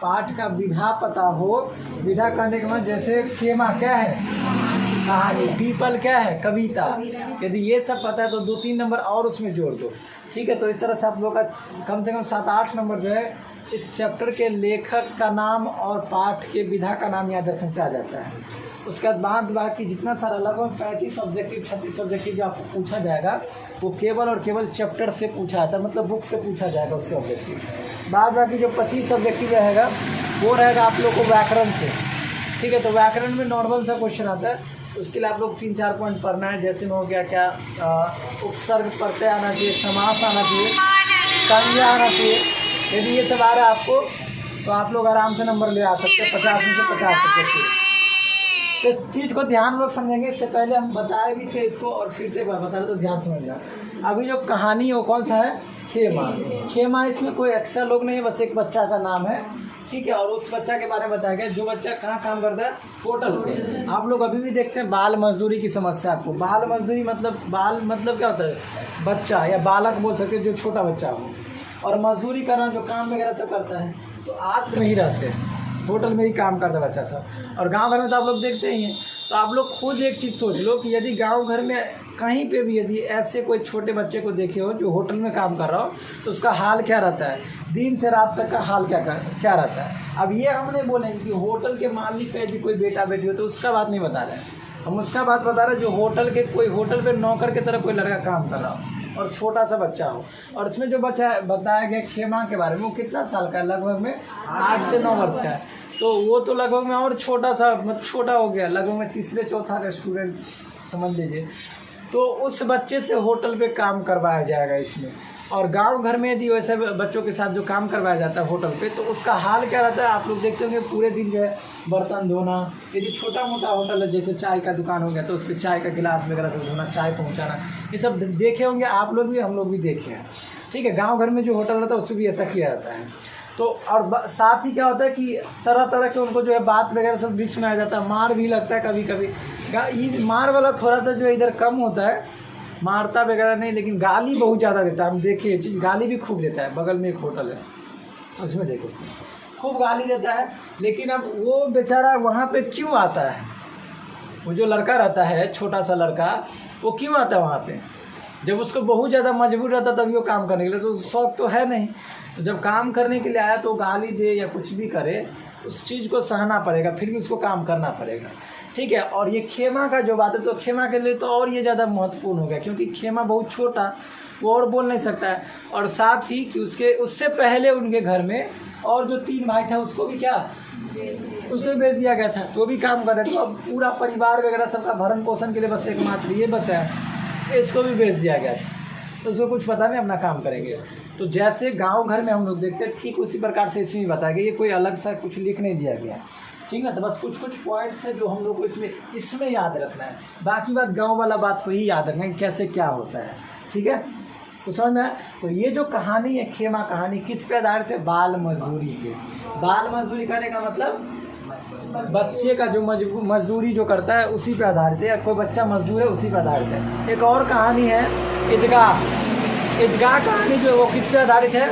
पाठ का विधा पता हो, विधा करने के बाद जैसे खेमा क्या है कहानी, पीपल क्या है कविता, यदि ये सब पता है तो 2-3 नंबर और उसमें जोड़ दो। ठीक है, तो इस तरह से आप लोग का कम से कम 7-8 नंबर जो है इस चैप्टर के लेखक का नाम और पाठ के विधा का नाम याद रखने से आ जाता है। उसके बाद बाकी जितना सारा लगभग 35 ऑब्जेक्टिव 36 ऑब्जेक्टिव जो आपको पूछा जाएगा वो केवल और केवल चैप्टर से पूछा जाता है, मतलब बुक से पूछा जाएगा उससे ऑब्जेक्टिव। बाद बाकी जो 25 ऑब्जेक्टिव रहेगा वो रहेगा आप लोग को व्याकरण से। ठीक है, तो व्याकरण में नॉर्मल सा क्वेश्चन आता है, उसके लिए आप लोग 3-4 पॉइंट पढ़ना है। जैसे में हो गया क्या उपसर्ग प्रत्यय आना चाहिए, समास आना चाहिए, संज्ञा आना चाहिए। यदि ये सब आ रहा है आपको तो आप लोग आराम से नंबर ले आ सकते हैं 50 में से 50 ऑब्जेक्टिव। तो इस चीज़ को ध्यान लोग समझेंगे। इससे पहले हम बताए भी थे इसको और फिर से एक बार बता रहे तो ध्यान समझना। अभी जो कहानी है वो कौन सा है, खेमा। खेमा इसमें कोई एक्स्ट्रा लोग नहीं है, बस एक बच्चा का नाम है। ठीक है, और उस बच्चा के बारे में बताया गया जो बच्चा कहाँ काम करता है, होटल पे। आप लोग अभी भी देखते हैं बाल मजदूरी की समस्या आपको। बाल मजदूरी मतलब बाल मतलब क्या होता है, बच्चा या बालक बोल सकते हैं जो छोटा बच्चा हो, और मजदूरी करना जो काम वगैरह सब करता है। तो आज में ही रहते हैं होटल में ही काम करता है बच्चा सब, और गांव घर में तो आप लोग देखते ही हैं। तो आप लोग खुद एक चीज़ सोच लो कि यदि गांव घर में कहीं पे भी यदि ऐसे कोई छोटे बच्चे को देखे हो जो होटल में काम कर रहा हो तो उसका हाल क्या रहता है, दिन से रात तक का हाल क्या रहता है। अब ये हम नहीं बोलेंगे कि होटल के मालिक का यदि कोई बेटा बेटी हो तो उसका बात नहीं बता रहे हैं, हम उसका बात बता रहे हैं जो होटल के कोई होटल पर नौकर की तरह कोई लड़का काम कर रहा हो और छोटा सा बच्चा हो। और इसमें जो बच्चा बताया गया खेमा के बारे में वो कितना साल का है, लगभग में 8 से 9 वर्ष का है। तो वो तो लगभग में और छोटा सा मतलब छोटा हो गया, लगभग में 3रे-4था का स्टूडेंट समझ लीजिए। तो उस बच्चे से होटल पे काम करवाया जाएगा इसमें। और गांव घर में यदि वैसे बच्चों के साथ जो काम करवाया जाता है होटल पे तो उसका हाल क्या रहता है, आप लोग देखते होंगे पूरे दिन जो है बर्तन धोना। यदि छोटा मोटा होटल है जैसे चाय का दुकान हो गया तो उस पर चाय का गिलास वगैरह सब धोना, चाय पहुँचाना, ये सब देखे होंगे आप लोग भी, हम लोग भी देखे हैं। ठीक है, गाँव घर में जो होटल रहता है उसमें भी ऐसा किया जाता है। तो और साथ ही क्या होता है कि तरह तरह के उनको जो है बात वगैरह सब बीच में आ जाता है, मार भी लगता है कभी कभी। मार वाला थोड़ा सा जो इधर कम होता है, मारता वगैरह नहीं, लेकिन गाली बहुत ज़्यादा देता है। हम देखिए ये चीज़, गाली भी खूब देता है। बगल में एक होटल है उसमें देखो खूब गाली देता है। लेकिन अब वो बेचारा वहाँ पे क्यों आता है, वो जो लड़का रहता है छोटा सा लड़का वो क्यों आता है वहाँ पे, जब उसको बहुत ज़्यादा मजबूर रहता तभी वो काम करने के लिए, तो शौक तो है नहीं। तो जब काम करने के लिए आया तो गाली दे या कुछ भी करे उस चीज़ को सहना पड़ेगा, फिर भी उसको काम करना पड़ेगा। ठीक है, और ये खेमा का जो बात है तो खेमा के लिए तो और ये ज़्यादा महत्वपूर्ण हो गया क्योंकि खेमा बहुत छोटा, वो और बोल नहीं सकता है। और साथ ही कि उससे पहले उनके घर में और जो 3 भाई था उसको भी क्या, उसको भी भेज दिया गया था, तो वो भी काम कर रहे थे। तो अब पूरा परिवार वगैरह सबका भरण पोषण के लिए बस एकमात्र ये बचा है, इसको भी भेज दिया गया था। तो उसको कुछ पता नहीं, अपना काम करेंगे। तो जैसे गांव घर में हम लोग देखते हैं ठीक उसी प्रकार से इसमें बताया गया, ये कोई अलग सा कुछ लिख नहीं दिया गया। ठीक है, तो बस कुछ पॉइंट्स है जो हम लोग को इसमें याद रखना है। बाकी बात गांव वाला बात को ही याद रखना है कि कैसे क्या होता है। ठीक है, तो समझ में। तो ये जो कहानी है खेमा कहानी किस पे आधारित है, बाल मजदूरी पे। बाल मजदूरी करने का मतलब बच्चे का जो मजदूरी जो करता है उसी पे आधारित है, या कोई बच्चा मजदूर है उसी पे आधारित है। एक और कहानी है ईदगाह कहानी जो वो किस पे आधारित है,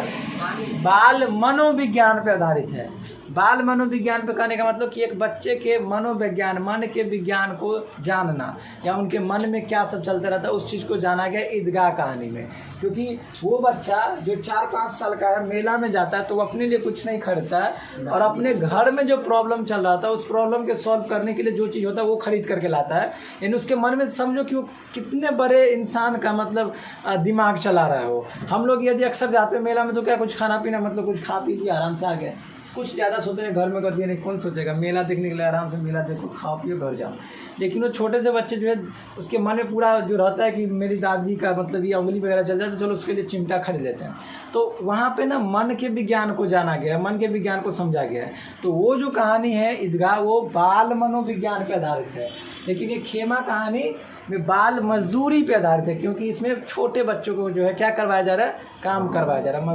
बाल मनोविज्ञान पे आधारित है। बाल मनोविज्ञान पे कहने का मतलब कि एक बच्चे के मनोविज्ञान, मन के विज्ञान को जानना या उनके मन में क्या सब चलता रहता है उस चीज़ को जाना गया ईदगाह कहानी में। क्योंकि वो बच्चा जो 4-5 साल का है मेला में जाता है तो वो अपने लिए कुछ नहीं खरीदता है और अपने घर में जो प्रॉब्लम चल रहा था उस प्रॉब्लम के सॉल्व करने के लिए जो चीज़ होता है वो खरीद करके लाता है। यानी उसके मन में समझो कि वो कितने बड़े इंसान का मतलब दिमाग चला रहा है वो। हम लोग यदि अक्सर जाते हैं मेला में तो क्या कुछ खाना पीना मतलब कुछ खा पी लिया आराम से आ गए, कुछ ज़्यादा सोचते हैं घर में कर दिया नहीं, कौन सोचेगा। मेला देखने के लिए आराम से मेला देखो, खाओ पियो घर जाओ। लेकिन वो छोटे से बच्चे जो है उसके मन में पूरा जो रहता है कि मेरी दादी का मतलब ये उंगली वगैरह चल जाए तो चलो उसके लिए चिमटा खरीद लेते हैं। तो वहाँ पे ना मन के विज्ञान को जाना गया है, मन के विज्ञान को समझा गया है। तो वो जो कहानी है ईदगाह वो बाल मनोविज्ञान पर आधारित है। लेकिन ये खेमा कहानी में बाल मजदूरी पे आधारित है क्योंकि इसमें छोटे बच्चों को जो है क्या करवाया जा रहा है, काम करवाया जा रहा है,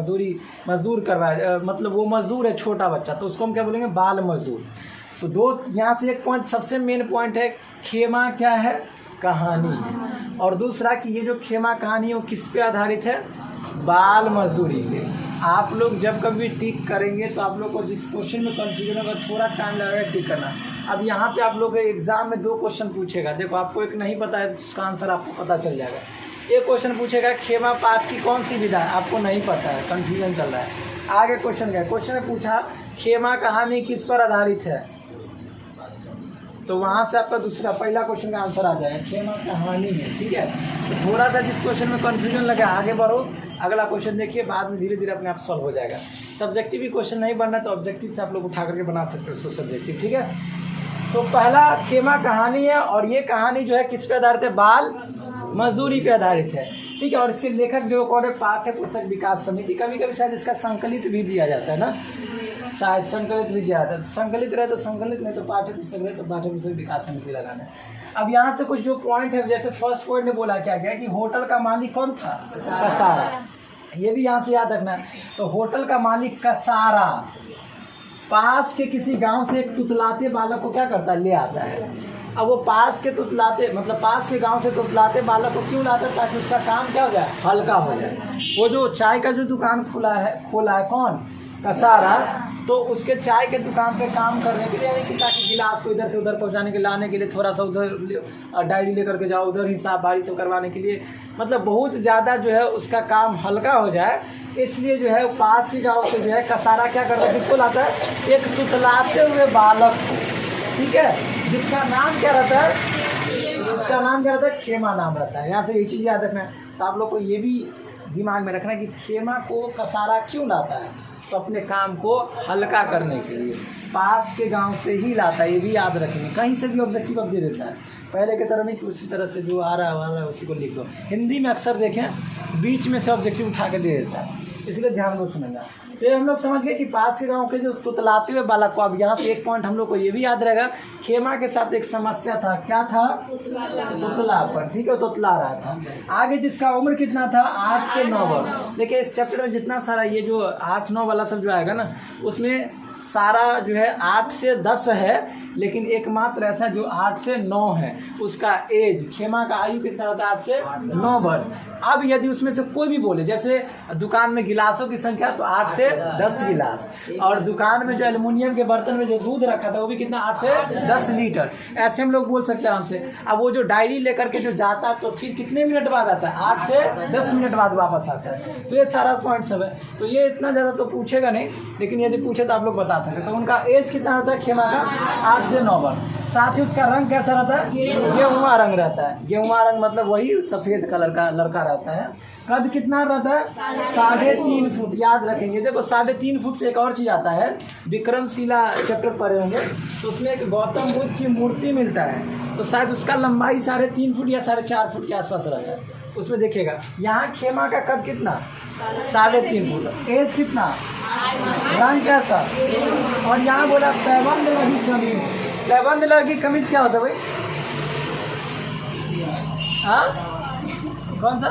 मजदूर करवाया, मतलब वो मजदूर है छोटा बच्चा तो उसको हम क्या बोलेंगे, बाल मजदूर। तो दो यहाँ से एक पॉइंट सबसे मेन पॉइंट है, खेमा क्या है, कहानी है। और दूसरा कि ये जो खेमा कहानी है वो किस पे आधारित है, बाल मजदूरी पे। आप लोग जब कभी टिक करेंगे तो आप लोग को जिस क्वेश्चन में कंफ्यूजन होगा थोड़ा टाइम लगेगा टिक करना। अब यहाँ पे आप लोग एग्जाम में 2 क्वेश्चन पूछेगा, देखो आपको एक नहीं पता है उसका आंसर आपको पता चल जाएगा। एक क्वेश्चन पूछेगा खेमा पाठ की कौन सी विधा है, आपको नहीं पता है, कन्फ्यूजन चल रहा है। आगे क्वेश्चन क्या, क्वेश्चन ने पूछा खेमा कहानी किस पर आधारित है, तो वहाँ से आपका दूसरा पहला क्वेश्चन का आंसर आ जाएगा खेमा कहानी है। ठीक है, तो थोड़ा सा जिस क्वेश्चन में कन्फ्यूजन लगे आगे बढ़ो, अगला क्वेश्चन देखिए, बाद में धीरे धीरे अपने आप सॉल्व हो जाएगा। सब्जेक्टिव भी क्वेश्चन नहीं बनना तो ऑब्जेक्टिव से आप लोग उठा करके बना सकते हो उसको सब्जेक्टिव। ठीक है, तो पहला खेमा कहानी है और ये कहानी जो है किस पे आधारित है, बाल मजदूरी पे आधारित है। ठीक है, और इसके लेखक जो कौन है, पाठ्य पुस्तक विकास समिति। कभी कभी शायद इसका संकलित भी दिया जाता है ना, शायद संकलित भी दिया जाता है। संकलित रहे तो संकलित, नहीं तो पाठ्य पुस्तक रहे तो पाठ्य पुस्तक विकास समिति लगाना है। अब यहाँ से कुछ जो पॉइंट है, जैसे फर्स्ट पॉइंट ने बोला क्या गया कि होटल का मालिक कौन था, कसारा, ये भी यहाँ से याद रखना है। तो होटल का मालिक कसारा पास के किसी गांव से एक तुतलाते बालक को क्या करता है, ले आता है। अब वो पास के तुतलाते मतलब पास के गांव से तुतलाते बालक को क्यों लाता है, ताकि उसका काम क्या हो जाए, हल्का हो जाए। वो जो चाय का जो दुकान खोला है कौन, कसारा, तो उसके चाय के दुकान पे काम करने के लिए, यानी कि ताकि गिलास को इधर से उधर पहुंचाने के लाने के लिए, थोड़ा सा उधर डायरी लेकर के जाओ, उधर हिसाब बारी सब करवाने के लिए, मतलब बहुत ज़्यादा जो है उसका काम हल्का हो जाए, इसलिए जो है पास ही गाँव से जो है कसारा क्या करता है, किसको लाता है, एक तुतलाते हुए बालक को। ठीक है, जिसका नाम क्या रहता है, इसका नाम क्या रहता है, खेमा नाम रहता है। यहाँ से ये चीज़ याद रखना है। तो आप लोग को ये भी दिमाग में रखना है कि खेमा को कसारा क्यों लाता है, तो अपने काम को हल्का करने के लिए पास के गांव से ही लाता है, ये भी याद रखेंगे। कहीं से भी ऑब्जेक्टिव अब दे देता है, पहले की तरह नहीं कि उसी तरह से जो आ रहा है उसी को लिख दो। हिंदी में अक्सर देखें बीच में से ऑब्जेक्टिव उठा के दे देता है, इसलिए ध्यान दो समझना। तो ये हम लोग समझ गए कि पास के गांव के जो तुतलाते हुए बालक को। अब यहाँ से एक पॉइंट हम लोग को ये भी याद रहेगा, खेमा के साथ एक समस्या था, क्या था, तुतलापन। ठीक है, तुतला रहा था। आगे जिसका उम्र कितना था, 8 से 9 वर्ष। देखिए इस चैप्टर में जितना सारा ये जो 8-9 वाला सब जो आएगा ना, उसमें सारा जो है 8 से 10 है, लेकिन एकमात्र ऐसा जो 8 से 9 है, उसका एज, खेमा का आयु कितना रहता है, 8 से 9 वर्ष। अब यदि उसमें से कोई भी बोले, जैसे दुकान में गिलासों की संख्या तो 8 से 10 गिलास, और दुकान में जो एल्युमिनियम के बर्तन में जो दूध रखा था वो भी कितना, 8 से 10 लीटर, ऐसे हम लोग बोल सकते हैं आराम से। अब वो जो डायरी लेकर के जो जाता है तो फिर कितने मिनट बाद आता है, 8 से 10 मिनट बाद वापस आता है। तो ये सारा पॉइंट सब है। तो ये इतना ज़्यादा तो पूछेगा नहीं, लेकिन यदि पूछे तो आप लोग बता सकते। तो उनका एज कितना रहता है खेमा का, 8 से 9 वर्ष। साथ ही उसका रंग कैसा रहता है, गेहुआ रंग रहता है। गेहुआ रंग मतलब वही सफ़ेद कलर का लड़का रहता है। कद कितना रहता है, 3.5 फुट। याद रखेंगे, देखो 3.5 फुट से एक और चीज़ आता है, विक्रमशिला चैप्टर पढ़े होंगे, तो उसमें एक गौतम बुद्ध की मूर्ति मिलता है, तो शायद उसका लंबाई 3.5 फुट या 4.5 फुट के आसपास रहता है। उसमें देखिएगा यहाँ खेमा का कद कितना, 3.5 फुट। एज कितना, रंग कैसा, और यहाँ बोला पैबंद लगी कमीज। पैबंद लगी कमीज क्या होता है भाई, हाँ कौन सा,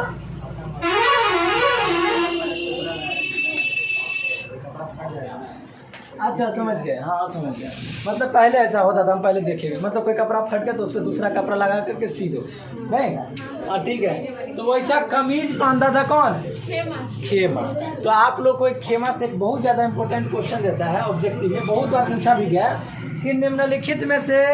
अच्छा समझ गए, हाँ समझ गया। मतलब पहले ऐसा होता था, हम पहले देखे, मतलब कोई कपड़ा फट गया तो उस पर दूसरा कपड़ा लगा करके सी दो, नहीं, हाँ ठीक है। तो वैसा कमीज पहनता था कौन, खेमा। तो आप लोग को एक खेमा से एक बहुत ज़्यादा इंपॉर्टेंट क्वेश्चन देता है ऑब्जेक्टिव में, बहुत बार पूछा भी गया कि निम्नलिखित में से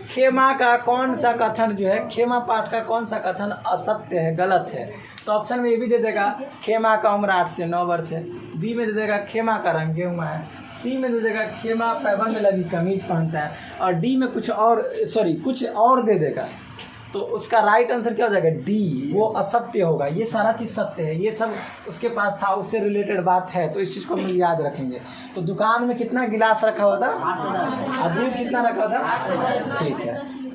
खेमा का कौन सा कथन जो है, खेमा पाठ का कौन सा कथन असत्य है, गलत है। तो ऑप्शन में ये भी दे देगा खेमा का उम्र 8 से 9 वर्ष है, बी में दे देगा खेमा का रंग गेहुआ है, सी में दे देगा खेमा पैबंद लगी कमीज पहनता है, और डी में कुछ और दे देगा। तो उसका राइट आंसर क्या हो जाएगा, डी, वो असत्य होगा। ये सारा चीज़ सत्य है, ये सब उसके पास था, उससे रिलेटेड बात है, तो इस चीज़ को हम लोग याद रखेंगे। तो दुकान में कितना गिलास रखा हुआ था, आदमी कितना रखा था, ठीक है।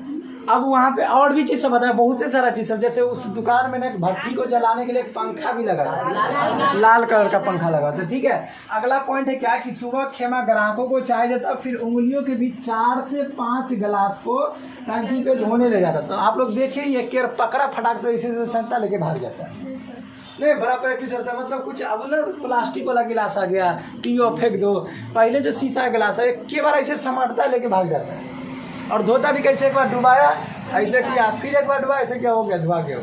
अब वहाँ पे और भी चीज़ सब बताया, बहुत ही सारा चीज़ सब, जैसे उस दुकान में ना भट्टी को जलाने के लिए एक पंखा भी लगा था, लाल कलर का पंखा लगा था। ठीक है, अगला पॉइंट है क्या कि सुबह खेमा ग्राहकों को चाय देता, फिर उंगलियों के बीच 4 से 5 गिलास को टंकी पे धोने ले जाता। तो आप लोग देखिए ये केर पकड़ा फटाक से इसे संता लेके भाग जाता है, नहीं बड़ा प्रैक्टिस रहता है। मतलब कुछ अब ना प्लास्टिक वाला गिलास आ गया, पियो फेंक दो, पहले जो शीशा गिलास है एक बार ऐसे समेटता लेके भाग जाता है, और धोता भी कैसे, एक बार डुबाया ऐसे किया, फिर एक बार डुबाया ऐसे क्या हो गया, धुआ गया।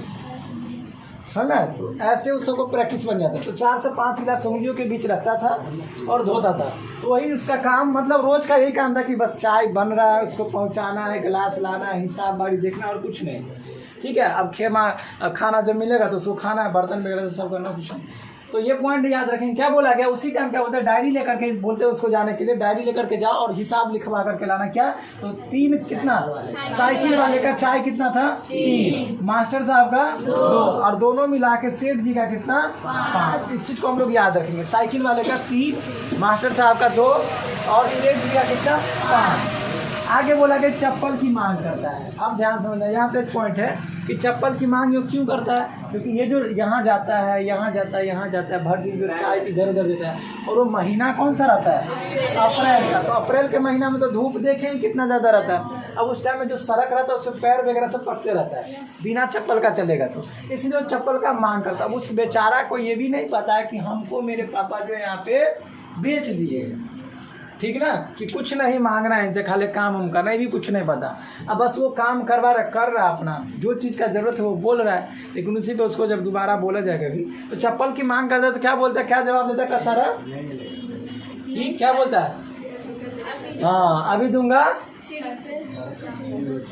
समझ। तो ऐसे उस सबको प्रैक्टिस बन जाता। तो 4 से 5 गिलास उंगलियों के बीच रखता था और धोता था। तो वही उसका काम, मतलब रोज़ का यही काम था कि बस चाय बन रहा है, उसको पहुंचाना है, गिलास लाना है, हिसाब बारी देखना और कुछ नहीं। ठीक है। अब खेमा खाना जब मिलेगा तो उसको खाना है, बर्तन वगैरह तो सब करना, कुछ नहीं। तो ये पॉइंट याद रखेंगे। क्या बोला गया उसी टाइम, क्या होता है, डायरी लेकर के बोलते हैं उसको जाने के लिए, डायरी लेकर के जाओ और हिसाब लिखवा करके लाना। क्या तो 3 कितना, साइकिल वाले का चाय कितना था 3, मास्टर साहब का 2 और दोनों मिला के सेठ जी का कितना 5। इस चीज को हम लोग याद रखेंगे। साइकिल वाले का 3, मास्टर साहब का 2 और सेठ जी का कितना 5। आगे बोला कि चप्पल की मांग करता है। अब ध्यान समझना, यहाँ पे एक पॉइंट है कि चप्पल की मांग ये क्यों करता है, क्योंकि ये जो यहाँ जाता है, यहाँ जाता है, यहाँ जाता है, भर दिन जो चाय इधर उधर देता है, और वो महीना कौन सा रहता है, अप्रैल का। तो अप्रैल के महीना में तो धूप देखें ही कितना ज़्यादा रहता है। अब उस टाइम में जो सड़क रहता है उसमें पैर वगैरह सब पकते रहता है, बिना चप्पल का चलेगा। तो इसलिए वो चप्पल का मांग करता है। उस बेचारा को ये भी नहीं पता है कि हमको मेरे पापा जो है यहाँ पे बेच दिए, ठीक ना, कि कुछ नहीं मांगना है इनसे, खाली काम हम करना, ये भी कुछ नहीं पता। अब बस वो काम कर रहा है अपना, जो चीज़ का ज़रूरत है वो बोल रहा है, लेकिन उसी पे उसको जब दोबारा बोला जाएगा भी तो चप्पल की मांग करता है तो क्या बोलता है, क्या जवाब देता है कसारा, कि क्या बोलता है, हाँ अभी दूंगा,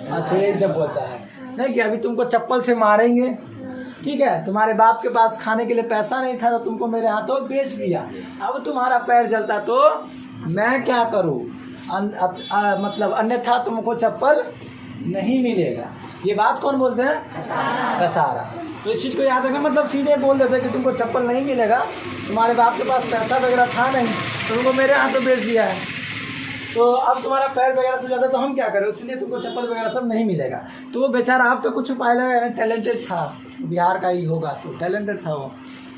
अच्छा यही सब बोलता है, नहीं कि अभी तुमको चप्पल से मारेंगे, ठीक है, तुम्हारे बाप के पास खाने के लिए पैसा नहीं था तो तुमको मेरे हाथों बेच दिया, अब तुम्हारा पैर जलता तो मैं क्या करूं, मतलब अन्यथा तुमको चप्पल नहीं मिलेगा। ये बात कौन बोलते हैं, कसारा। तो इस चीज़ को याद रखना, मतलब सीधे बोल देते हैं कि तुमको चप्पल नहीं मिलेगा, तुम्हारे बाप के पास पैसा वगैरह था नहीं, तुमको मेरे हाथों बेच दिया है, तो अब तुम्हारा पैर वगैरह से ज़्यादा तो हम क्या करें, इसलिए तुमको चप्पल वगैरह सब नहीं मिलेगा। तो वो बेचारा अब तो कुछ उपाय लगा, टैलेंटेड था, बिहार का ही होगा तो टैलेंटेड था वो,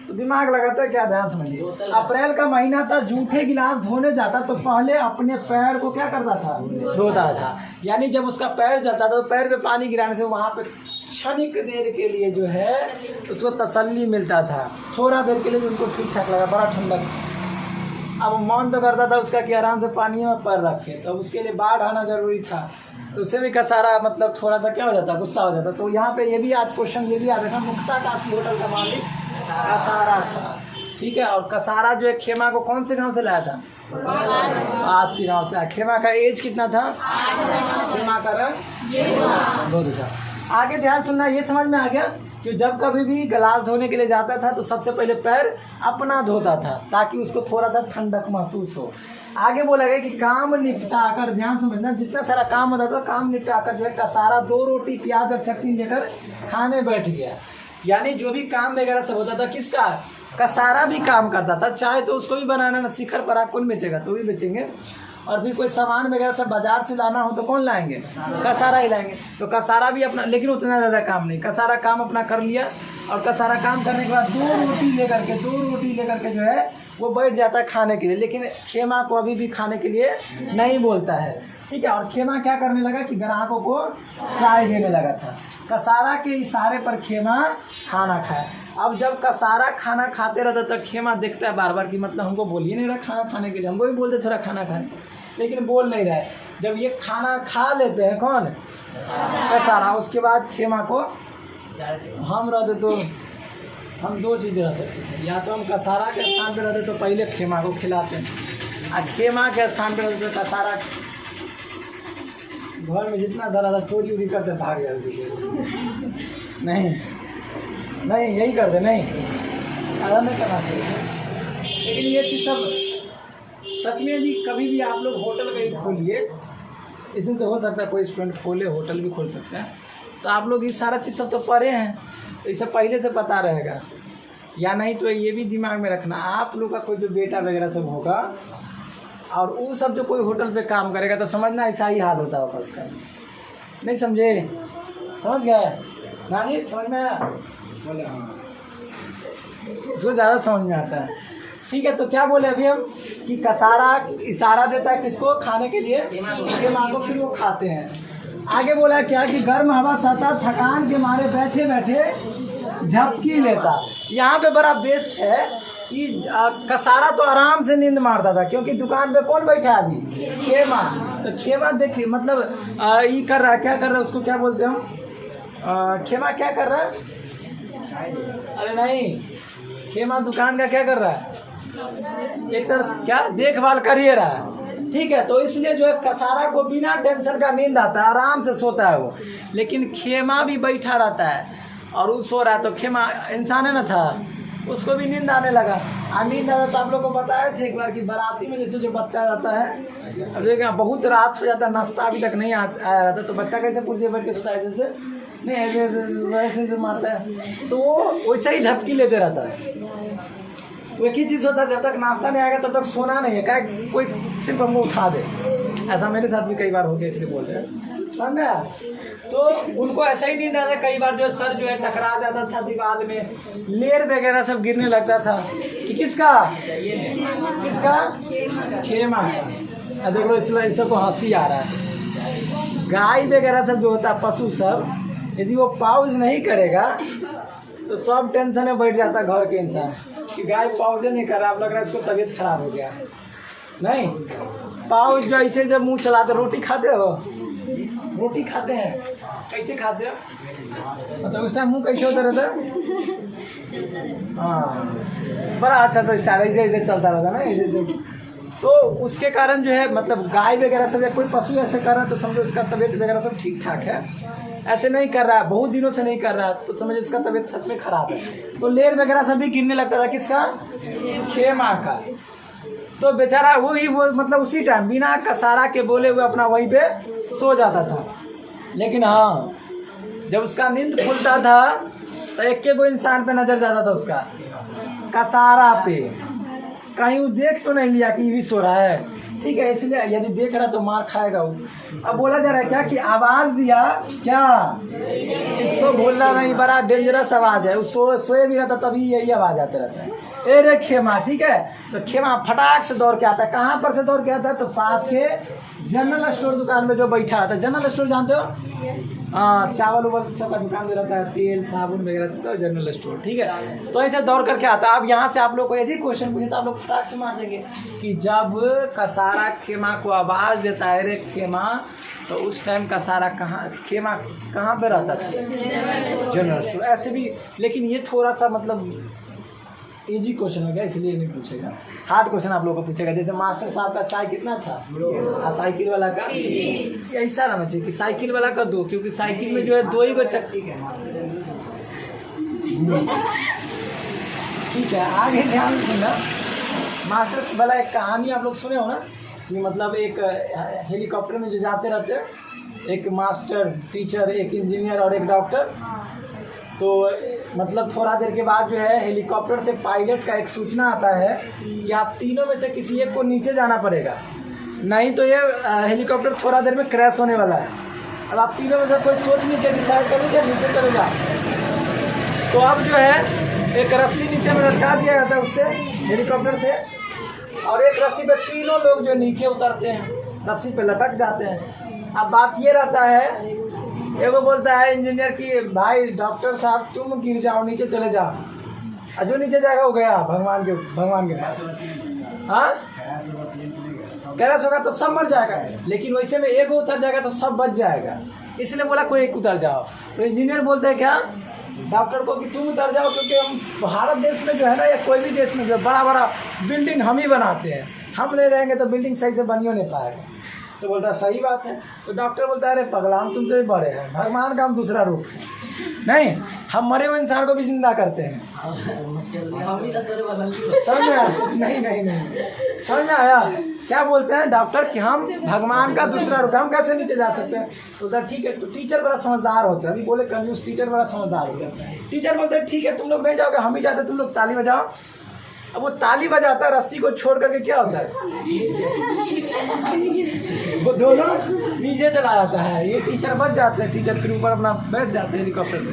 तो दिमाग लगाता है। क्या ध्यान समझिए, अप्रैल का महीना था, जूठे गिलास धोने जाता तो पहले अपने पैर को क्या करता था, धोता था। यानी जब उसका पैर जलता था तो पैर पे पानी गिराने से वहाँ पे क्षणिक देर के लिए जो है उसको तसल्ली मिलता था, थोड़ा देर के लिए उनको ठीक ठाक लगा, बड़ा ठंडक। अब मन तो करता था उसका कि आराम से पानी में पैर रखे, तो उसके लिए बाढ़ आना जरूरी था, तो उससे भी कसारा मतलब थोड़ा सा क्या हो जाता, गुस्सा हो जाता। तो यहाँ पे ये भी आज क्वेश्चन ये भी याद रखना, मुक्ताकाशी होटल का मालिक कसारा था, ठीक है। और कसारा जो है खेमा को कौन से गांव से लाया था, आसी गांव से। खेमा का एज कितना था, खेमा का रंग बहुत अच्छा। आगे ध्यान सुनना, ये समझ में आ गया कि जब कभी भी गिलास धोने के लिए जाता था तो सबसे पहले पैर अपना धोता था ताकि उसको थोड़ा सा ठंडक महसूस हो। आगे बोला गया कि काम निपटा कर, ध्यान समझना, जितना सारा काम होता था काम निपटा कर जो है कसारा 2 रोटी प्याज और चटनी लेकर खाने बैठ गया। यानी जो भी काम वगैरह सब होता था किसका, कसारा भी काम करता था। चाहे तो उसको भी बनाना ना, शिखर पराग कौन बेचेगा, तो भी बेचेंगे। और भी कोई सामान वगैरह सब बाजार से लाना हो तो कौन लाएंगे, कसारा ही लाएंगे। तो कसारा भी अपना, लेकिन उतना ज़्यादा काम नहीं, कसारा काम अपना कर लिया। और कसारा काम करने के बाद 2 रोटी लेकर के जो है वो बैठ जाता है खाने के लिए। लेकिन खेमा को अभी भी खाने के लिए नहीं बोलता है, ठीक है। और खेमा क्या करने लगा कि ग्राहकों को चाय देने लगा था। कसारा के इशारे पर खेमा खाना खाए। अब जब कसारा खाना खाते रहता तो खेमा देखता है बार बार कि मतलब हमको बोल ही नहीं रहा खाना खाने के लिए, हमको भी बोलते थोड़ा खाना खाने, लेकिन बोल नहीं रहा है। जब ये खाना खा लेते हैं कौन, कसारा, उसके बाद खेमा को हम रहते तो हम 2 चीज़ें रह सकते थे, या तो हम कसारा के स्थान पे रहते तो पहले खेमा को खिलाते हैं, और खेमा के स्थान पे रहते तो कसारा घर में जितना ज़रा चोरी उरी करते भाग जाते। नहीं यही करते, नहीं ऐसा नहीं करना चाहिए। लेकिन ये चीज़ सब सच में जी, कभी भी आप लोग होटल कहीं खोलिए, इसमें से हो सकता है कोई स्टूडेंट खोले, होटल भी खोल सकते हैं, तो आप लोग ये सारा चीज़ सब तो पढ़े हैं, तो इसे पहले से पता रहेगा। या नहीं तो ये भी दिमाग में रखना, आप लोग का कोई जो बेटा वगैरह सब होगा और वो सब जो कोई होटल पे काम करेगा तो समझना ऐसा ही हाल होता होगा उसका। नहीं समझे, समझ गए ना जी, समझ में आया, उसको ज़्यादा समझ में आता है, ठीक है। तो क्या बोले अभी हम कि कसारा इशारा देता है किसको, खाने के लिए, खेमा को, फिर वो खाते हैं। आगे बोला क्या कि गर्म हवा सहता, थकान के मारे बैठे बैठे झपकी लेता। यहाँ पे बड़ा बेस्ट है कि कसारा तो आराम से नींद मारता था, क्योंकि दुकान पे कौन बैठा है अभी, खेमा। तो खेमा देखिए मतलब ये कर रहा है, क्या कर रहा है, उसको क्या बोलते हैं हम, खेमा क्या कर रहा है, अरे नहीं, खेमा दुकान का क्या कर रहा है, एक तरह क्या देखभाल कर ही रहा है, ठीक है। तो इसलिए जो है कसारा को बिना टेंशन का नींद आता है, आराम से सोता है वो। लेकिन खेमा भी बैठा रहता है और वो सो रहा है, तो खेमा इंसान है ना था, उसको भी नींद आने लगा। नींद आता तो आप लोग को बताए थे एक बार कि बाराती में जैसे जो बच्चा जाता है, अब देखिए बहुत रात हो जाता है, नाश्ता अभी तक नहीं आया रहता, तो बच्चा कैसे पुर्जे बैठ के सोता है, ऐसे नहीं ऐसे वैसे मारता है, तो वो वैसे ही झपकी लेते रहता है। वो एक ही चीज़ होता है, जब तक नाश्ता नहीं आएगा तब तक सोना नहीं है, क्या कोई सिर्फ हमको उठा दे। ऐसा मेरे साथ भी कई बार हो गया, इसलिए बोलते हैं, समझ में आया। तो उनको ऐसा ही नींद आता, कई बार जो है सर जो है टकरा जाता था दीवार में, लेर वगैरह सब गिरने लगता था। कि किसका खेमा का। देख लो इसलिए इस सबको हंसी आ रहा है। गाय वगैरह सब जो होता है, पशु सब, यदि वो पाउज नहीं करेगा तो सब टेंशन में बैठ जाता घर के इंसान कि गाय पाउज नहीं कर रहा, अब लग रहा है इसको तबीयत खराब हो गया। नहीं, पाउज जो ऐसे जब मुँह चलाते, रोटी खाते हो, रोटी खाते हैं, कैसे खाते हो, मतलब उस टाइम मुँह कैसे होता रहता है, हाँ बड़ा अच्छा सा स्टाइल ऐसे ऐसे चलता रहता ना ऐसे। तो उसके कारण जो है मतलब गाय वगैरह सब या कोई पशु ऐसे कर रहा है तो समझो उसका तबीयत वगैरह सब ठीक ठाक है। ऐसे नहीं कर रहा है, बहुत दिनों से नहीं कर रहा तो समझो उसका तबीयत सच में खराब है। तो लेर वगैरह सब भी गिरने लगता था, किसका, खेमा का। तो बेचारा वो मतलब उसी टाइम बिना कसारा के बोले हुए अपना वहीं पे सो जाता था। लेकिन हाँ, जब उसका नींद खुलता था तो एक के वो इंसान पे नजर जाता था, उसका कसारा पे। कहीं वो देख तो नहीं लिया कि ये भी सो रहा है, ठीक है, इसलिए यदि देख रहा तो मार खाएगा वो। अब बोला जा रहा है क्या कि आवाज़ दिया क्या, इसको बोलना नहीं, बड़ा डेंजरस आवाज़ है। वो सोए भी रहता तभी यही आवाज़ आते रहता है, ए रे खेमा, ठीक है। तो खेमा फटाक से दौड़ के आता है। कहाँ पर से दौड़ के आता है, तो पास के जनरल स्टोर दुकान में जो बैठा रहता है। जनरल स्टोर जानते हो, हाँ, चावल उवल सबका दुकान में रहता है, तेल साबुन वगैरह सब, जनरल स्टोर, ठीक है। तो ऐसे दौड़ करके आता है। अब यहाँ से आप लोग को यदि क्वेश्चन पूछे तो आप लोग फटाक से मार देंगे कि जब कसारा खेमा को आवाज़ देता है रे खेमा, तो उस टाइम कसारा खेमा कहाँ पे रहता था, जनरल स्टोर। ऐसे भी, लेकिन ये थोड़ा सा मतलब इजी क्वेश्चन हो गया, इसलिए नहीं पूछेगा। हार्ड क्वेश्चन आप लोगों को पूछेगा, जैसे मास्टर साहब का चाय कितना था और साइकिल वाला का, ऐसा रहना चाहिए कि साइकिल वाला का 2, क्योंकि साइकिल में जो है 2 ही को चक्की है, ठीक है। आगे ध्यान सुनना, मास्टर वाला एक कहानी आप लोग सुने हो ना, कि मतलब एक हेलीकॉप्टर में जो जाते रहते हैं, एक मास्टर, टीचर, एक इंजीनियर और एक डॉक्टर। तो मतलब थोड़ा देर के बाद जो है हेलीकॉप्टर से पायलट का एक सूचना आता है कि आप तीनों में से किसी एक को नीचे जाना पड़ेगा, नहीं तो ये हेलीकॉप्टर थोड़ा देर में क्रैश होने वाला है। अब आप तीनों में से कोई सोच लीजिए, डिसाइड कर लीजिए, नीचे चले जाओ। तो अब जो है एक रस्सी नीचे में लटका दिया जाता है उससे, हेलीकॉप्टर से, और एक रस्सी पे तीनों लोग जो नीचे उतरते हैं, रस्सी पे लटक जाते हैं। अब बात ये रहता है, एगो बोलता है इंजीनियर कि भाई डॉक्टर साहब तुम गिर जाओ, नीचे चले जाओ, और जो नीचे जाएगा वो गया भगवान के पास। हाँ, क्रैश होगा तो सब मर जाएगा, लेकिन वैसे में एगो उतर जाएगा तो सब बच जाएगा, इसलिए बोला कोई एक उतर जाओ। तो इंजीनियर बोलते हैं क्या डॉक्टर को कि तुम उतर जाओ, क्योंकि हम भारत देश में जो है ना, या कोई भी देश में जो बड़ा बड़ा बिल्डिंग हम ही बनाते हैं, हम नहीं रहेंगे तो बिल्डिंग सही से बन ही नहीं पाएगा। तो बोलता है सही बात है। तो डॉक्टर बोलता है अरे पगला, हम तुमसे भी बड़े हैं, भगवान का हम दूसरा रूप है, नहीं, हम मरे हुए इंसान को भी जिंदा करते हैं। समझ में आया? नहीं समझ में आया क्या बोलते हैं डॉक्टर कि हम भगवान का दूसरा रूप, हम कैसे नीचे जा सकते हैं। तो सर ठीक है। तो टीचर बड़ा समझदार होता है, अभी बोले कंजूस, टीचर बड़ा समझदार होता है। टीचर बोलते हैं ठीक है तुम लोग नहीं जाओगे, हम ही जाते, तुम लोग ताली बजाओ। अब वो ताली बजाता है, रस्सी को छोड़ करके क्या होता है, वो दोनों नीचे चला जाता है। ये टीचर बच जाते हैं, टीचर फिर ऊपर अपना बैठ जाते हैं हेलीकॉप्टर में।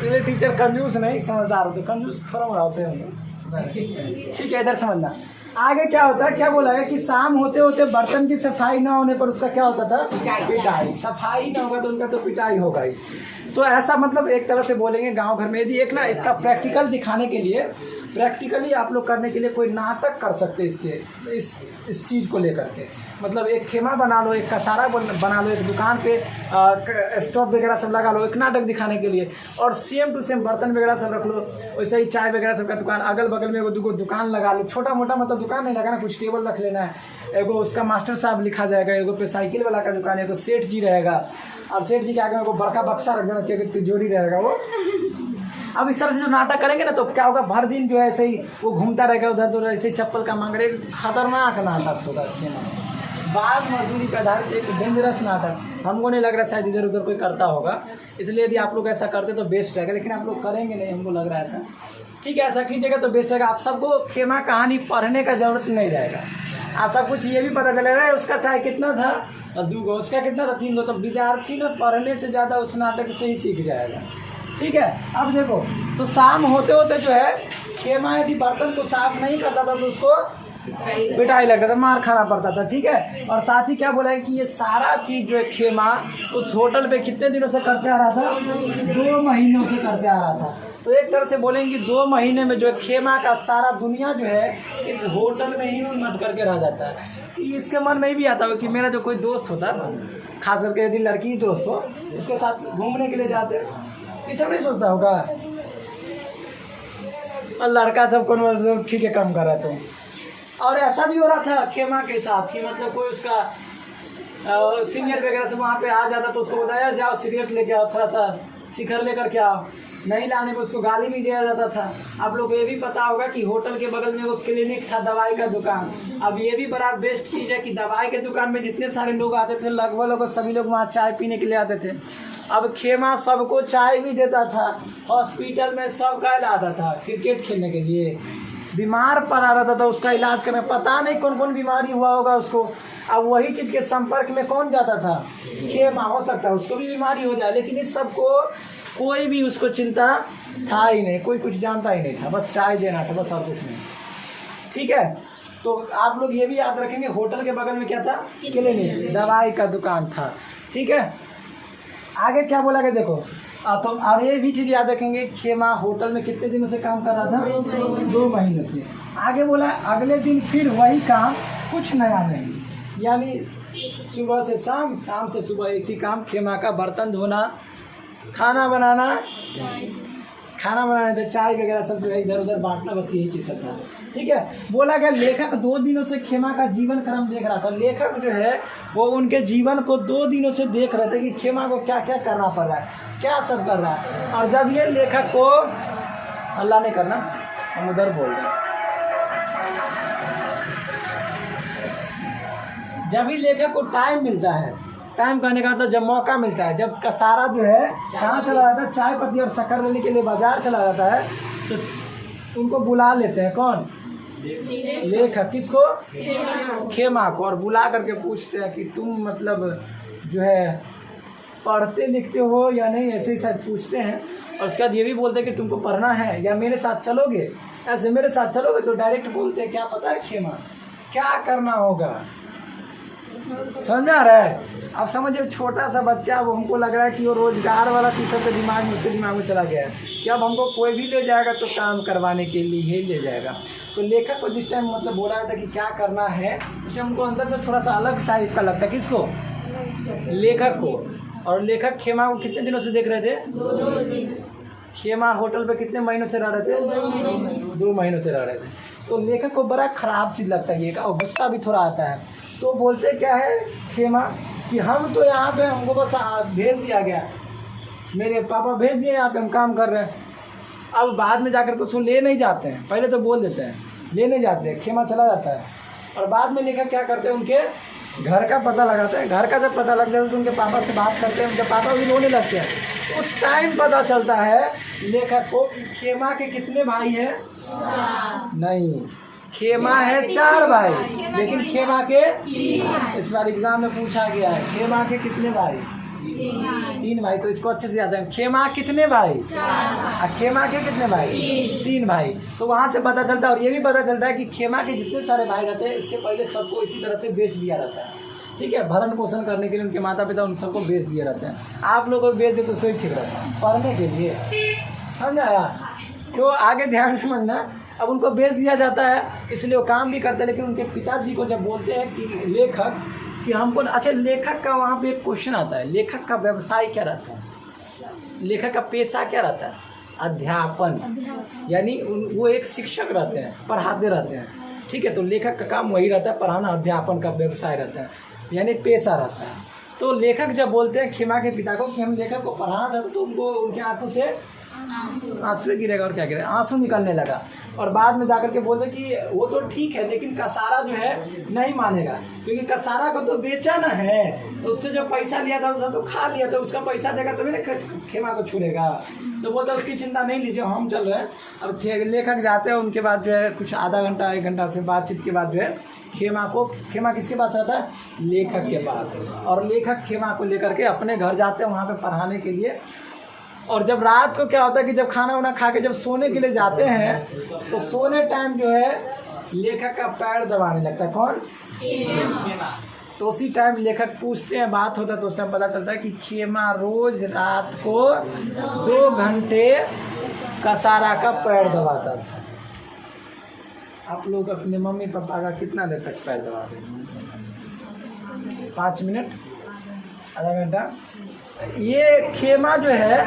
ये टीचर कंजूस नहीं, समझदार होते, कंजूस थोड़ा मोड़ा होते हैं, ठीक है। इधर समझना। आगे क्या होता है, क्या बोला है कि शाम होते होते बर्तन की सफाई ना होने पर उसका क्या होता था, पिटाई। सफाई ना होगा तो उनका तो पिटाई होगा ही। तो ऐसा मतलब एक तरह से बोलेंगे गांव घर में। यदि एक ना इसका प्रैक्टिकल दिखाने के लिए प्रैक्टिकली आप लोग करने के लिए कोई नाटक कर सकते हैं इसके इस चीज़ को लेकर के। मतलब एक खेमा बना लो, एक कसारा बना लो, एक दुकान पे स्टॉप वगैरह सब लगा लो एक नाटक दिखाने के लिए, और सेम टू सेम बर्तन वगैरह सब रख लो। वैसे ही चाय वगैरह सब का दुकान अगल बगल में एगो दुकान लगा लो, छोटा मोटा मतलब दुकान नहीं लगाना, कुछ टेबल रख लेना है, एगो उसका मास्टर साहब लिखा जाएगा, एगो पे साइकिल वाला का दुकान है, एगो सेठ जी रहेगा, और सेठ जी के आगे एगो बड़का बक्सा रख देना चाहिए, तिजोरी रहेगा वो। अब इस तरह से जो नाटक करेंगे ना तो क्या होगा, भर दिन जो है ऐसे ही वो घूमता रहेगा उधर उधर, ऐसे ही चप्पल का मांग रहे, खतरनाक नाटक होगा बाल मजदूरी पे आधारित एक डेंजरस नाटक। हमको नहीं लग रहा शायद इधर उधर कोई करता होगा, इसलिए यदि आप लोग ऐसा करते तो बेस्ट रहेगा, लेकिन आप लोग करेंगे नहीं, हमको लग रहा है ऐसा। ठीक है, ऐसा कीजिएगा तो बेस्ट रहेगा। आप सबको खेमा कहानी पढ़ने का जरूरत नहीं रहेगा, आप सब कुछ ये भी पता चलेगा उसका चाहे कितना था और 2 गो, उसका कितना था 3 गो, तो विद्यार्थी ना पढ़ने से ज़्यादा उस नाटक से ही सीख जाएगा। ठीक है, अब देखो तो शाम होते होते जो है खेमा यदि बर्तन को साफ नहीं करता था तो उसको पिटाई लगता था, मार खाना पड़ता था। ठीक है, और साथ ही क्या बोला है कि ये सारा चीज़ जो है खेमा उस होटल पे कितने दिनों से करते आ रहा था, 2 महीनों से करते आ रहा था। तो एक तरह से बोलेंगे 2 महीने में जो है खेमा का सारा दुनिया जो है इस होटल में ही सिमट करके रह जाता है। इसके मन में भी आता हो कि मेरा जो कोई दोस्त होता है, खास करके यदि लड़की दोस्त हो, उसके साथ घूमने के लिए जाते, ये सब नहीं सोचता होगा। और लड़का सब को ठीक है काम कर रहा था। और ऐसा भी हो रहा था खेमा के साथ कि मतलब कोई उसका सीनियर वगैरह से वहाँ पे आ जाता तो उसको बताया जाओ सिगरेट लेके आओ, थोड़ा सा शिखर लेकर के आओ, नहीं लाने को उसको गाली भी दिया जाता था। आप लोग को ये भी पता होगा कि होटल के बगल में वो क्लिनिक था, दवाई का दुकान। अब ये भी बड़ा बेस्ट चीज़ है कि दवाई के दुकान में जितने सारे लोग आते थे लगभग सभी लोग वहाँ चाय पीने के लिए आते थे। अब खेमा सबको चाय भी देता था, हॉस्पिटल में सब का आता था क्रिकेट खेलने के लिए, बीमार पड़ा रहता था उसका इलाज करने, पता नहीं कौन कौन बीमारी हुआ होगा उसको। अब वही चीज़ के संपर्क में कौन जाता था, खेमा। हो सकता है उसको भी बीमारी हो जाए, लेकिन इस सबको कोई भी उसको चिंता था ही नहीं, कोई कुछ जानता ही नहीं था, बस चाय देना था, बस और कुछ नहीं। ठीक है, तो आप लोग ये भी याद रखेंगे होटल के बगल में क्या था, क्लिनिक, दवाई का दुकान था। ठीक है, आगे क्या बोला गया देखो, तो और ये भी चीज़ याद रखेंगे खेमा होटल में कितने दिनों से काम कर रहा था, 2 महीनों से। आगे बोला अगले दिन फिर वही काम, कुछ नया नहीं, यानी सुबह से शाम, शाम से सुबह एक ही काम, खेमा का बर्तन धोना, खाना बनाना तो चाय वगैरह सब जो है इधर उधर बांटना, बस यही चीज़ सब था। ठीक है, बोला गया लेखक 2 दिनों से खेमा का जीवन क्रम देख रहा था। लेखक जो है वो उनके जीवन को 2 दिनों से देख रहे थे कि खेमा को क्या क्या करना पड़ रहा है, क्या सब कर रहा है। और जब ये लेखक को, अल्लाह ने करना, हम उधर बोल रहे हैं, जब ही लेखक को टाइम मिलता है, टाइम कहने का मतलब जब मौका मिलता है, जब कसारा जो है कहाँ चला जाता है, चाय पत्ती और शक्कर लेने के लिए बाजार चला जाता है, तो उनको बुला लेते हैं। कौन? लेखक। किसको? खेमा को। और बुला करके पूछते हैं कि तुम मतलब जो है पढ़ते लिखते हो या नहीं, ऐसे ही शायद पूछते हैं। और उसके बाद ये भी बोलते हैं कि तुमको पढ़ना है या मेरे साथ चलोगे। ऐसे मेरे साथ चलोगे तो डायरेक्ट बोलते हैं क्या पता है खेमा क्या करना होगा, समझ आ रहा है। अब समझिए छोटा सा बच्चा, वो हमको लग रहा है कि वो रोजगार वाला टीचर के दिमाग में, उसके दिमाग में चला गया है कि अब हमको कोई भी ले जाएगा तो काम करवाने के लिए ही ले जाएगा। तो लेखक को जिस टाइम मतलब बोला था कि क्या करना है, उस टाइम उनको अंदर से थोड़ा सा अलग टाइप का लगता है। किसको? लेखक को। और लेखक खेमा को कितने दिनों से देख रहे थे? 2 दिन। खेमा होटल पे कितने महीनों से रह रहे थे? 2 महीनों से रह रहे थे। तो लेखक को बड़ा खराब चीज़ लगता है ये का, और गुस्सा भी थोड़ा आता है। तो बोलते क्या है खेमा कि हम तो यहाँ पे, हमको बस भेज दिया गया, मेरे पापा भेज दिए यहाँ पे, हम काम कर रहे हैं। अब बाद में जाकर के उसको ले नहीं जाते हैं, पहले तो बोल देते हैं, ले नहीं जाते हैं, खेमा चला जाता है। और बाद में लेखक क्या करते हैं, उनके घर का पता लगाते हैं। घर का जब पता लग जाता है तो उनके पापा से बात करते हैं। जब पापा भी रोने लगते हैं उस टाइम पता चलता है लेखक को खेमा के कितने भाई हैं? नहीं, खेमा है 4 भाई, लेकिन खेमा के इस बार एग्जाम में पूछा गया है खेमा के कितने भाई? 3 भाई। तो इसको अच्छे से याद रखें, खेमा कितने भाई? खेमा के कितने भाई? 3 भाई। तो वहाँ से पता चलता है। और ये भी पता चलता है कि खेमा के जितने सारे भाई रहते हैं, इससे पहले सबको इसी तरह से बेच दिया रहता है। ठीक है, भरण पोषण करने के लिए उनके माता पिता उन सबको बेच दिए रहते हैं। आप लोगों को बेच दे तो सही ठीक रहता है पढ़ने के लिए, समझ आया? तो आगे ध्यान समझना, अब उनको बेच दिया जाता है, इसलिए वो काम भी करते हैं। लेकिन उनके पिताजी को जब बोलते हैं कि लेखक कि हमको, अच्छा लेखक का वहाँ पे एक क्वेश्चन आता है, लेखक का व्यवसाय क्या रहता है, लेखक का पेशा क्या रहता है? अध्यापन। यानी वो एक शिक्षक रहते हैं, पढ़ाते रहते हैं, ठीक है। तो लेखक का काम वही रहता है, पढ़ाना, अध्यापन का व्यवसाय रहता है, यानी पेशा रहता है। तो लेखक जब बोलते हैं खेमा के पिता को कि हम लेखक को पढ़ाना चाहते, तो उनको उनकी आंखों से आंसू गिरेगा, और क्या गिरेगा, आंसू निकलने लगा। और बाद में जाकर के बोलते कि वो तो ठीक है, लेकिन कसारा जो है नहीं मानेगा, क्योंकि कसारा को तो बेचा ना है, तो उससे जो पैसा लिया था उसने तो खा लिया, तो उसका पैसा देगा तभी ना खेमा को छुड़ेगा। तो बोलता उसकी चिंता नहीं लीजिए, हम चल रहे हैं। अब लेखक जाते हैं, उनके बाद जो है कुछ आधा घंटा 1 घंटा से बातचीत के बाद जो है खेमा किसके पास रहता है? लेखक के पास। और लेखक खेमा को लेकर के अपने घर जाते हैं, वहाँ पे पढ़ाने के लिए। और जब रात को क्या होता है कि जब खाना वाना खा के जब सोने के लिए जाते हैं, तो सोने टाइम जो है लेखक का पैर दबाने लगता है। कौन? खेमा। तो उसी टाइम लेखक पूछते हैं, बात होता है, तो उस टाइम पता चलता है कि खेमा रोज रात को 2 घंटे कसारा का पैर दबाता था। आप लोग अपने मम्मी पापा का कितना देर तक पैर दबाते हैं? 5 मिनट, आधा घंटा। ये खेमा जो है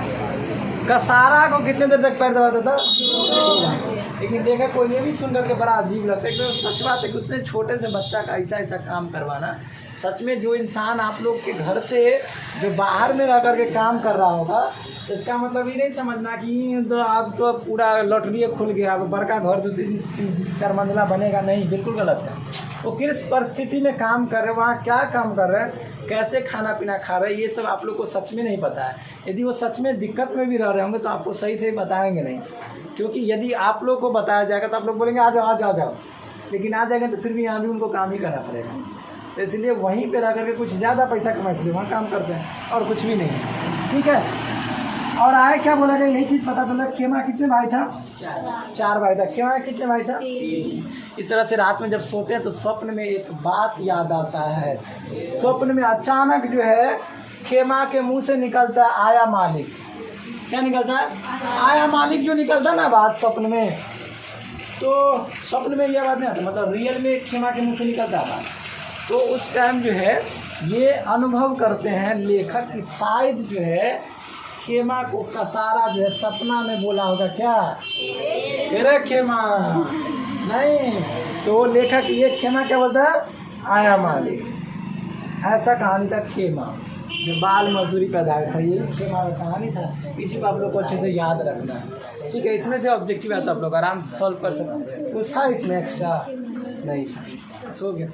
कसारा को कितने देर तक पैर दबाता था? 2 घंटे। लेकिन देखा कोई ये भी सुन करके बड़ा अजीब लगता है कि सच बात है कि उतने छोटे से बच्चा का ऐसा काम करवाना। सच में जो इंसान आप लोग के घर से जो बाहर में रह करके काम कर रहा होगा, इसका मतलब ये नहीं समझना कि तो आप तो पूरा लॉटरी खुल गया, अब बड़का घर 2-3-4 मंजिला बनेगा, नहीं, बिल्कुल गलत है। वो किस परिस्थिति में काम कर रहे हैं, वहाँ क्या काम कर रहे हैं, कैसे खाना पीना खा रहे हैं, ये सब आप लोग को सच में नहीं पता है। यदि वो सच में दिक्कत में भी रह रहे होंगे तो आपको सही से बताएंगे नहीं, क्योंकि यदि आप लोग को बताया जाएगा तो आप लोग बोलेंगे आ जाओ आ जाओ आ जाओ, लेकिन आ जाएंगे तो फिर भी यहाँ भी उनको काम ही करना पड़ेगा। तो इसलिए वहीं पे रह करके कुछ ज़्यादा पैसा कमाए, इसलिए वहाँ काम करते हैं, और कुछ भी नहीं है, ठीक है। और आए क्या बोला गया, यही चीज़ पता चला। खेमा कितने भाई था? 4 भाई था। खेमा कितने भाई था? 3। इस तरह से रात में जब सोते हैं तो स्वप्न में एक बात याद आता है। स्वप्न में अचानक जो है खेमा के मुंह से निकलता है आया मालिक। क्या निकलता है? आया मालिक जो निकलता ना बात स्वप्न में, तो स्वप्न में यह बात नहीं आता, मतलब रियल में खेमा के मुंह से निकलता है। तो उस टाइम जो है ये अनुभव करते हैं लेखक की शायद जो है खेमा को कसारा जो है सपना में बोला होगा, क्या अरे खेमा नहीं, तो लेखक ये खेमा क्या बोलता है? आया मालिक। ऐसा कहानी था खेमा, जो बाल मजदूरी पैदा था, ये खेमा का कहानी था। इसी को आप लोग को अच्छे से याद रखना है, ठीक है। इसमें से ऑब्जेक्टिव है तो आप लोग आराम से सॉल्व कर सकते हैं। कुछ था इसमें एक्स्ट्रा नहीं, सो गया।